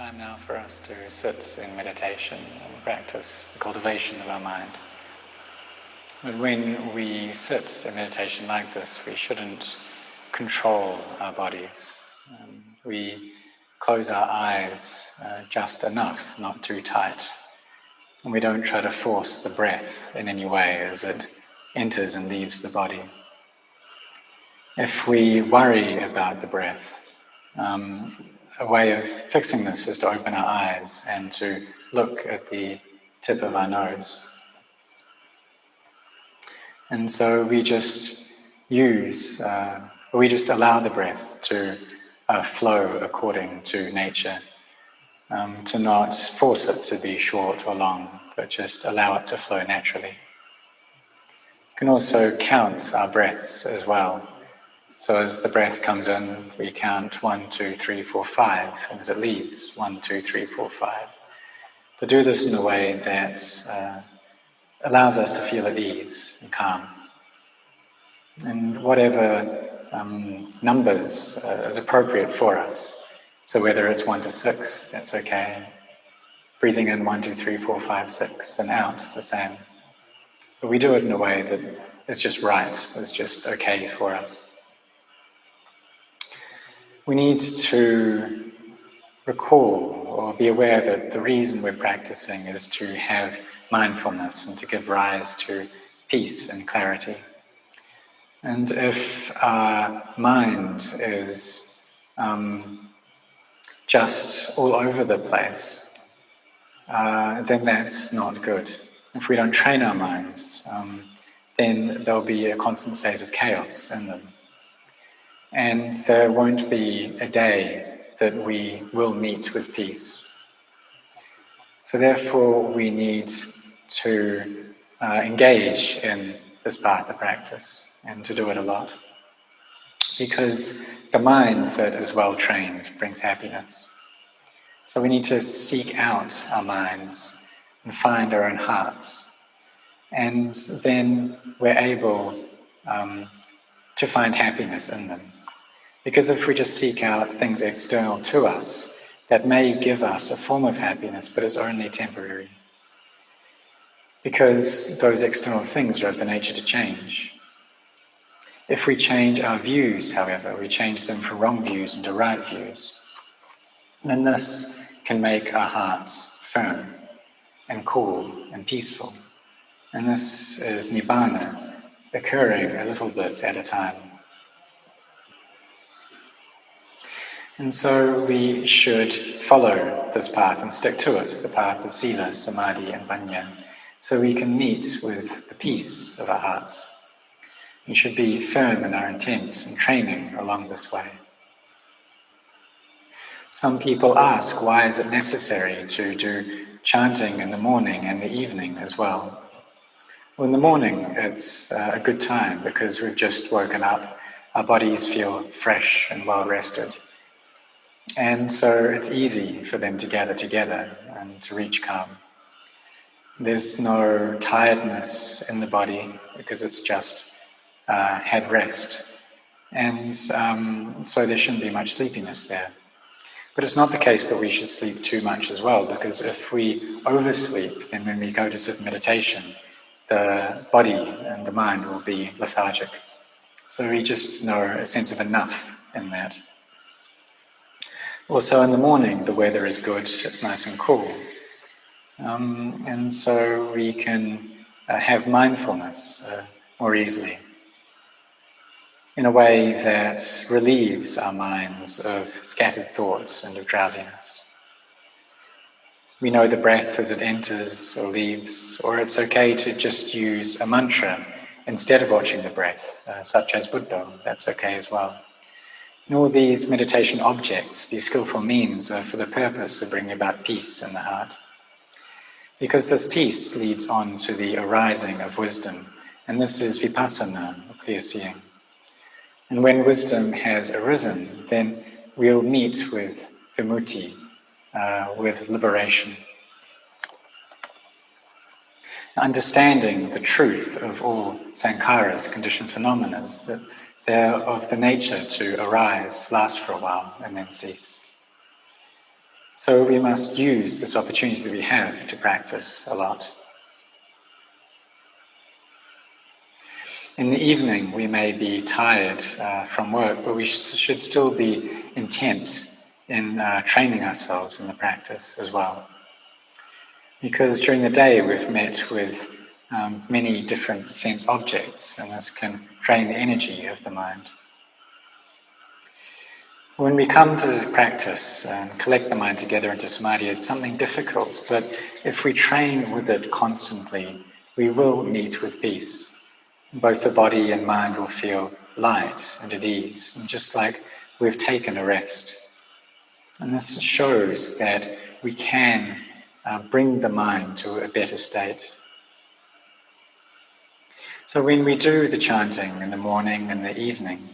time now for us to sit in meditation and practice the cultivation of our mind. But when we sit in meditation like this, we shouldn't control our bodies. We close our eyes just enough, not too tight. And we don't try to force the breath in any way as it enters and leaves the body. If we worry about the breath, a way of fixing this is to open our eyes and to look at the tip of our nose. And so we just allow the breath to flow according to nature, to not force it to be short or long, but just allow it to flow naturally. You can also count our breaths as well. So as the breath comes in, we count 1, 2, 3, 4, 5, and as it leaves, 1, 2, 3, 4, 5. But do this in a way that allows us to feel at ease and calm. And whatever numbers is appropriate for us. So whether it's 1 to 6, that's okay. Breathing in 1, 2, 3, 4, 5, 6, and out the same. But we do it in a way that is just right, is just okay for us. We need to recall or be aware that the reason we're practicing is to have mindfulness and to give rise to peace and clarity. And if our mind is just all over the place, then that's not good. If we don't train our minds, then there'll be a constant state of chaos in them. And there won't be a day that we will meet with peace. So therefore we need to engage in this path of practice and to do it a lot. Because the mind that is well trained brings happiness. So we need to seek out our minds and find our own hearts. And then we're able to find happiness in them. Because if we just seek out things external to us, that may give us a form of happiness, but it's only temporary. Because those external things are of the nature to change. If we change our views, however, we change them from wrong views into right views, then this can make our hearts firm and cool and peaceful. And this is Nibbana, occurring a little bit at a time. And so we should follow this path and stick to it, the path of Sila, Samadhi and Panya, so we can meet with the peace of our hearts. We should be firm in our intent and training along this way. Some people ask, why is it necessary to do chanting in the morning and the evening as well? Well, in the morning it's a good time because we've just woken up, our bodies feel fresh and well rested. And so it's easy for them to gather together and to reach calm. There's no tiredness in the body because it's just had rest. And so there shouldn't be much sleepiness there. But it's not the case that we should sleep too much as well, because if we oversleep, then when we go to sit meditation, the body and the mind will be lethargic. So we just know a sense of enough in that. Also in the morning, the weather is good, it's nice and cool. And so we can have mindfulness more easily in a way that relieves our minds of scattered thoughts and of drowsiness. We know the breath as it enters or leaves, or it's okay to just use a mantra instead of watching the breath, such as Buddha, that's okay as well. And all these meditation objects, these skillful means, are for the purpose of bringing about peace in the heart. Because this peace leads on to the arising of wisdom, and this is vipassana, clear seeing. And when wisdom has arisen, then we'll meet with vimutti, with liberation. Understanding the truth of all sankharas, conditioned phenomena, that they're of the nature to arise, last for a while, and then cease. So we must use this opportunity that we have to practice a lot. In the evening, we may be tired from work, but we should still be intent in training ourselves in the practice as well. Because during the day, we've met with many different sense objects, and this can drain the energy of the mind. When we come to practice and collect the mind together into samadhi, it's something difficult, but if we train with it constantly, we will meet with peace. Both the body and mind will feel light and at ease, and just like we've taken a rest. And this shows that we can bring the mind to a better state. So when we do the chanting in the morning and the evening,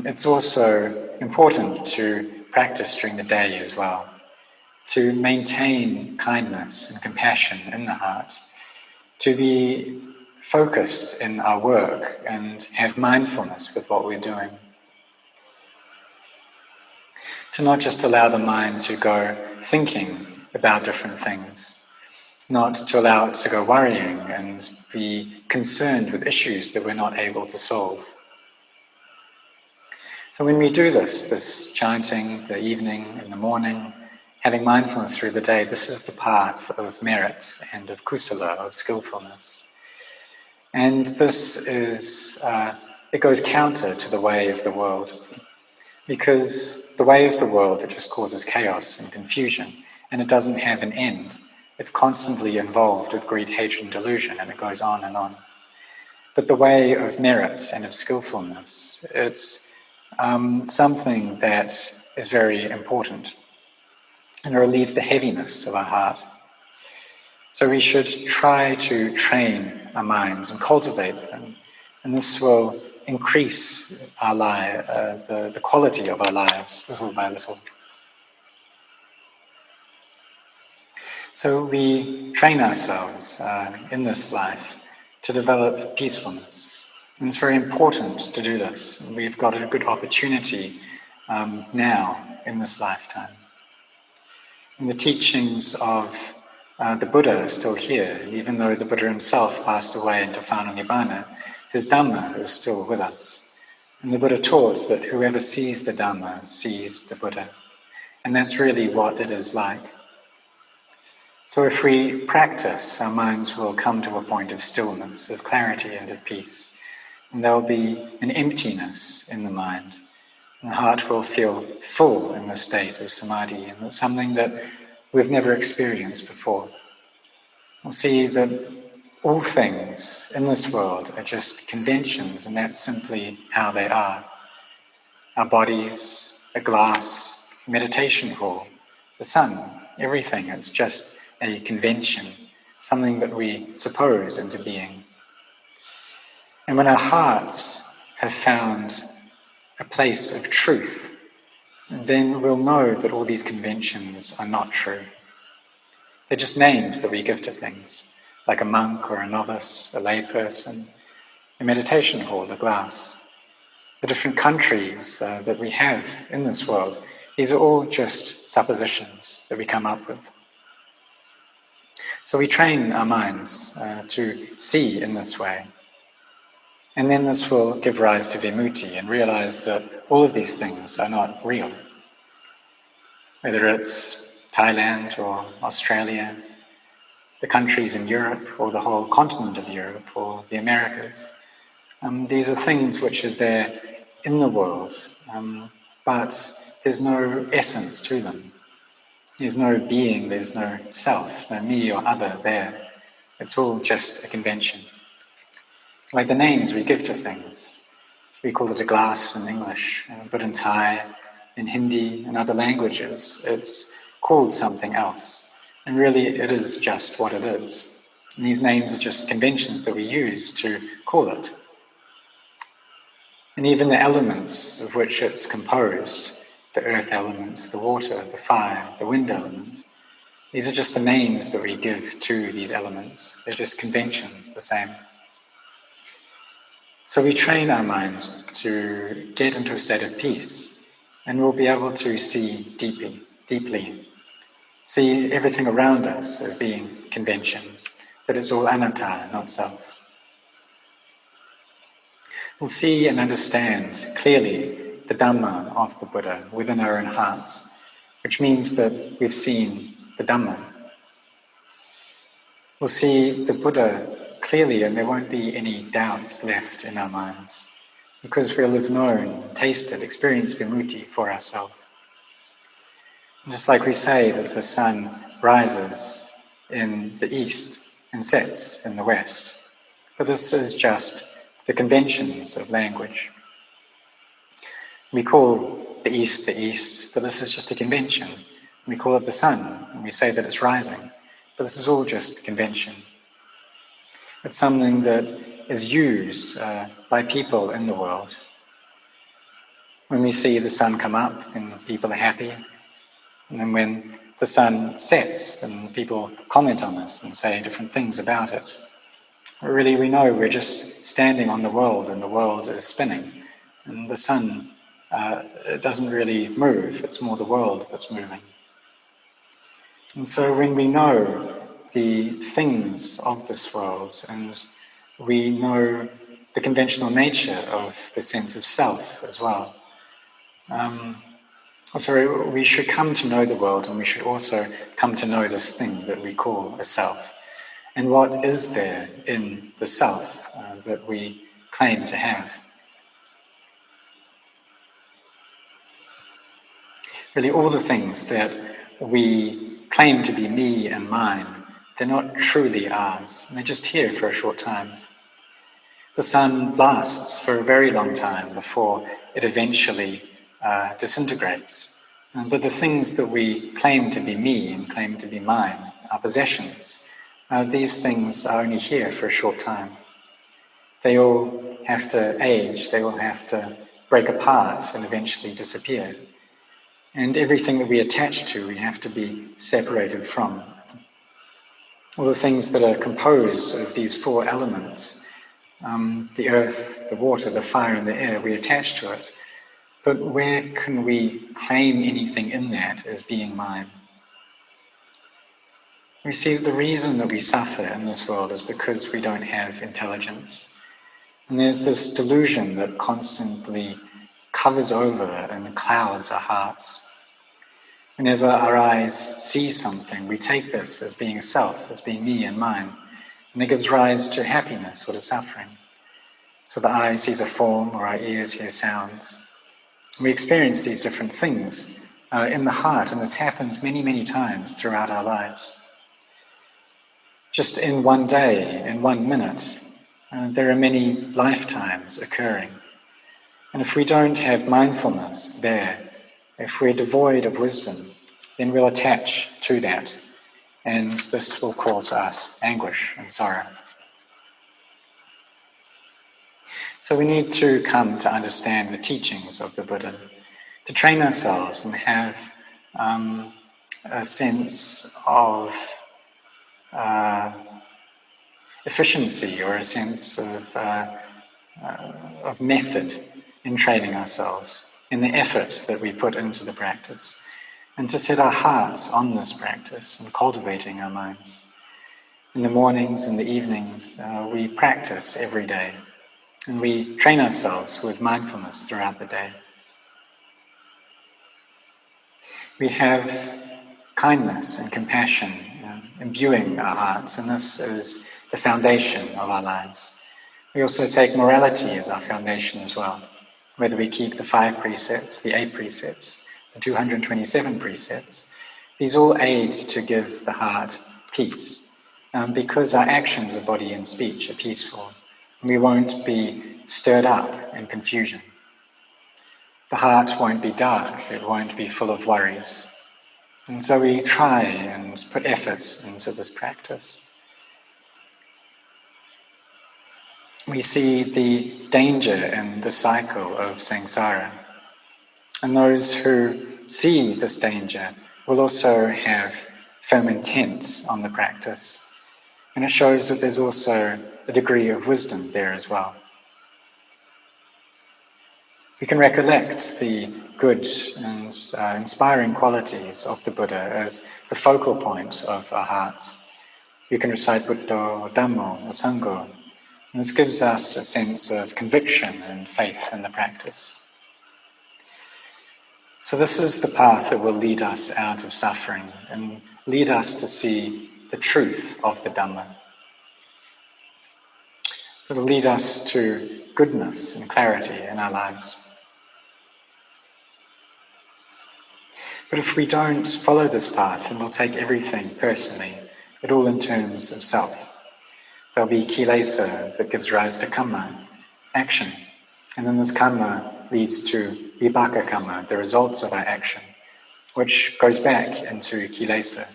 it's also important to practice during the day as well, to maintain kindness and compassion in the heart, to be focused in our work and have mindfulness with what we're doing. To not just allow the mind to go thinking about different things, not to allow it to go worrying and be concerned with issues that we're not able to solve. So when we do this chanting, the evening and the morning, having mindfulness through the day, this is the path of merit and of kusala, of skillfulness. And this is, it goes counter to the way of the world. Because the way of the world, it just causes chaos and confusion, and it doesn't have an end. It's constantly involved with greed, hatred, and delusion, and it goes on and on. But the way of merit and of skillfulness, it's something that is very important, and it relieves the heaviness of our heart. So we should try to train our minds and cultivate them, and this will increase our the quality of our lives little by little. So we train ourselves in this life to develop peacefulness. And it's very important to do this. We've got a good opportunity now in this lifetime. And the teachings of the Buddha are still here. And even though the Buddha himself passed away into final Nibbana, his Dhamma is still with us. And the Buddha taught that whoever sees the Dhamma sees the Buddha. And that's really what it is like. So if we practice, our minds will come to a point of stillness, of clarity and of peace. And there will be an emptiness in the mind. And the heart will feel full in the state of samadhi, and that's something that we've never experienced before. We'll see that all things in this world are just conventions, and that's simply how they are. Our bodies, a glass, a meditation hall, the sun, everything is just a convention, something that we suppose into being. And when our hearts have found a place of truth, then we'll know that all these conventions are not true. They're just names that we give to things, like a monk or a novice, a layperson, a meditation hall, a glass. The different countries that we have in this world, these are all just suppositions that we come up with. So we train our minds to see in this way. And then this will give rise to vimutti and realize that all of these things are not real. Whether it's Thailand or Australia, the countries in Europe or the whole continent of Europe or the Americas. These are things which are there in the world, but there's no essence to them. There's no being, there's no self, no me or other there. It's all just a convention. Like the names we give to things. We call it a glass in English, but in Thai, in Hindi, and other languages, it's called something else. And really, it is just what it is. And these names are just conventions that we use to call it. And even the elements of which it's composed, the earth element, the water, the fire, the wind element, these are just the names that we give to these elements. They're just conventions, the same. So we train our minds to get into a state of peace, and we'll be able to see deeply, See everything around us as being conventions, that it's all anatta, not self. We'll see and understand clearly the Dhamma of the Buddha within our own hearts, which means that we've seen the Dhamma. We'll see the Buddha clearly, and there won't be any doubts left in our minds, because we'll have known, tasted, experienced vimutti for ourselves. Just like we say that the sun rises in the east and sets in the west, but this is just the conventions of language. We call the east, but this is just a convention. We call it the sun, and we say that it's rising, but this is all just convention. It's something that is used by people in the world. When we see the sun come up, then people are happy. And then when the sun sets, then people comment on this and say different things about it. Really, we know we're just standing on the world, and the world is spinning. And the sun it doesn't really move, it's more the world that's moving. And so when we know the things of this world, and we know the conventional nature of the sense of self as well, we should come to know the world, and we should also come to know this thing that we call a self. And what is there in the self that we claim to have? Really, all the things that we claim to be me and mine, they're not truly ours. They're just here for a short time. The sun lasts for a very long time before it eventually disintegrates. But the things that we claim to be me and claim to be mine, our possessions, these things are only here for a short time. They all have to age, they all have to break apart and eventually disappear. And everything that we attach to, we have to be separated from. All the things that are composed of these four elements, the earth, the water, the fire, and the air, we attach to it. But where can we claim anything in that as being mine? We see that the reason that we suffer in this world is because we don't have intelligence. And there's this delusion that constantly covers over and clouds our hearts. Whenever our eyes see something, we take this as being self, as being me and mine, and it gives rise to happiness or to suffering. So the eye sees a form, or our ears hear sounds. We experience these different things in the heart, and this happens many, many times throughout our lives. Just in one day, in 1 minute, there are many lifetimes occurring. And if we don't have mindfulness there, if we're devoid of wisdom, then we'll attach to that, and this will cause us anguish and sorrow. So we need to come to understand the teachings of the Buddha, to train ourselves and have a sense of efficiency, or a sense of method in training ourselves, in the effort that we put into the practice, and to set our hearts on this practice and cultivating our minds. In the mornings and the evenings, we practice every day, and we train ourselves with mindfulness throughout the day. We have kindness and compassion imbuing our hearts, and this is the foundation of our lives. We also take morality as our foundation as well. Whether we keep the 5 precepts, the 8 precepts, the 227 precepts, these all aid to give the heart peace, because our actions of body and speech are peaceful, and we won't be stirred up in confusion. The heart won't be dark, it won't be full of worries. And so we try and put effort into this practice. We see the danger in the cycle of samsara. And those who see this danger will also have firm intent on the practice. And it shows that there's also a degree of wisdom there as well. We can recollect the good and inspiring qualities of the Buddha as the focal point of our hearts. We can recite Buddha or Dhamma or Sangha, and this gives us a sense of conviction and faith in the practice. So this is the path that will lead us out of suffering and lead us to see the truth of the Dhamma. It will lead us to goodness and clarity in our lives. But if we don't follow this path, then we'll take everything personally, it all in terms of self. There'll be kilesa that gives rise to kamma, action. And then this kamma leads to vipaka kamma, the results of our action, which goes back into kilesa.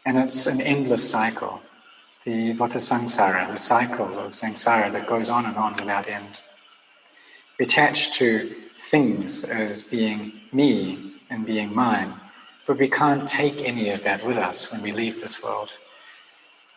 And it's an endless cycle, the vata samsara, the cycle of samsara that goes on and on without end. We attach to things as being me and being mine, but we can't take any of that with us when we leave this world.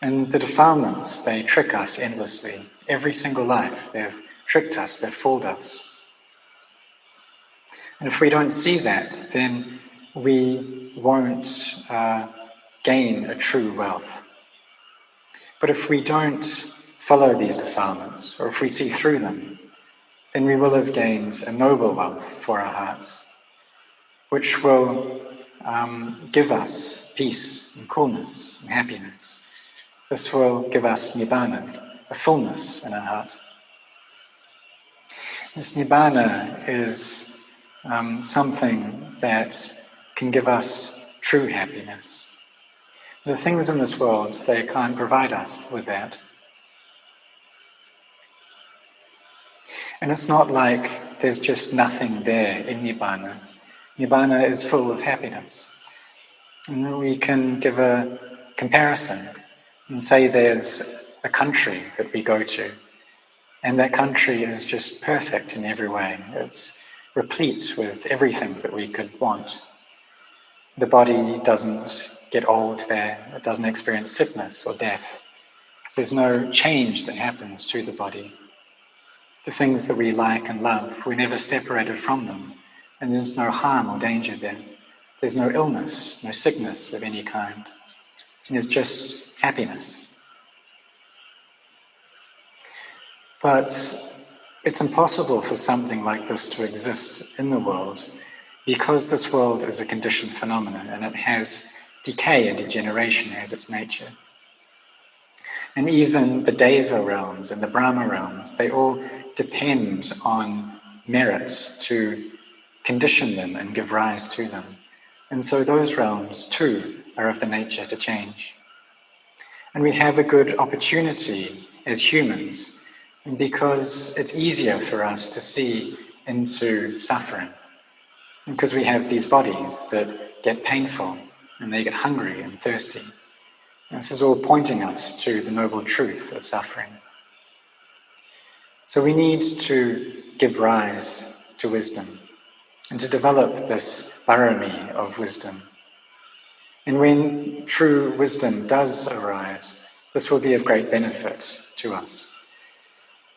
And the defilements, they trick us endlessly. Every single life, they've tricked us, they've fooled us. And if we don't see that, then we won't gain a true wealth. But if we don't follow these defilements, or if we see through them, then we will have gained a noble wealth for our hearts, which will give us peace and coolness and happiness. This will give us nibbana, a fullness in our heart. This nibbana is something that can give us true happiness. The things in this world, they can't provide us with that. And it's not like there's just nothing there in nibbana. Nibbana is full of happiness. And we can give a comparison and say there's a country that we go to, and that country is just perfect in every way. It's replete with everything that we could want. The body doesn't get old there, it doesn't experience sickness or death. There's no change that happens to the body. The things that we like and love, we're never separated from them, and there's no harm or danger there. There's no illness, no sickness of any kind. And it's just happiness. But it's impossible for something like this to exist in the world because this world is a conditioned phenomenon and it has decay and degeneration as its nature. And even the Deva realms and the Brahma realms, they all depend on merit to condition them and give rise to them. And so those realms too are of the nature to change. And we have a good opportunity as humans because it's easier for us to see into suffering. Because we have these bodies that get painful and they get hungry and thirsty. And this is all pointing us to the noble truth of suffering. So we need to give rise to wisdom and to develop this barami of wisdom. And when true wisdom does arise, this will be of great benefit to us.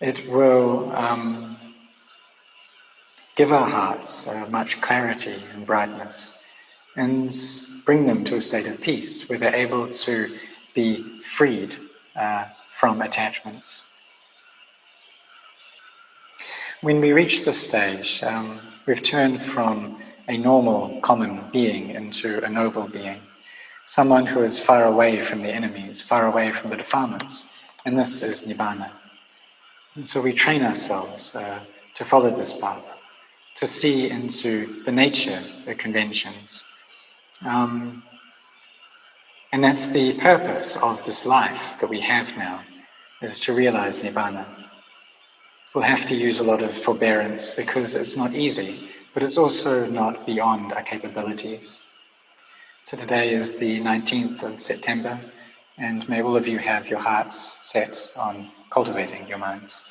It will give our hearts much clarity and brightness and bring them to a state of peace where they're able to be freed from attachments. When we reach this stage, we've turned from a normal, common being into a noble being, someone who is far away from the enemies, far away from the defilements, and this is nibbana. And so we train ourselves to follow this path, to see into the nature of conventions. And that's the purpose of this life that we have now, is to realize nibbana. We'll have to use a lot of forbearance because it's not easy, but it's also not beyond our capabilities. So today is the 19th of September, and may all of you have your hearts set on cultivating your minds.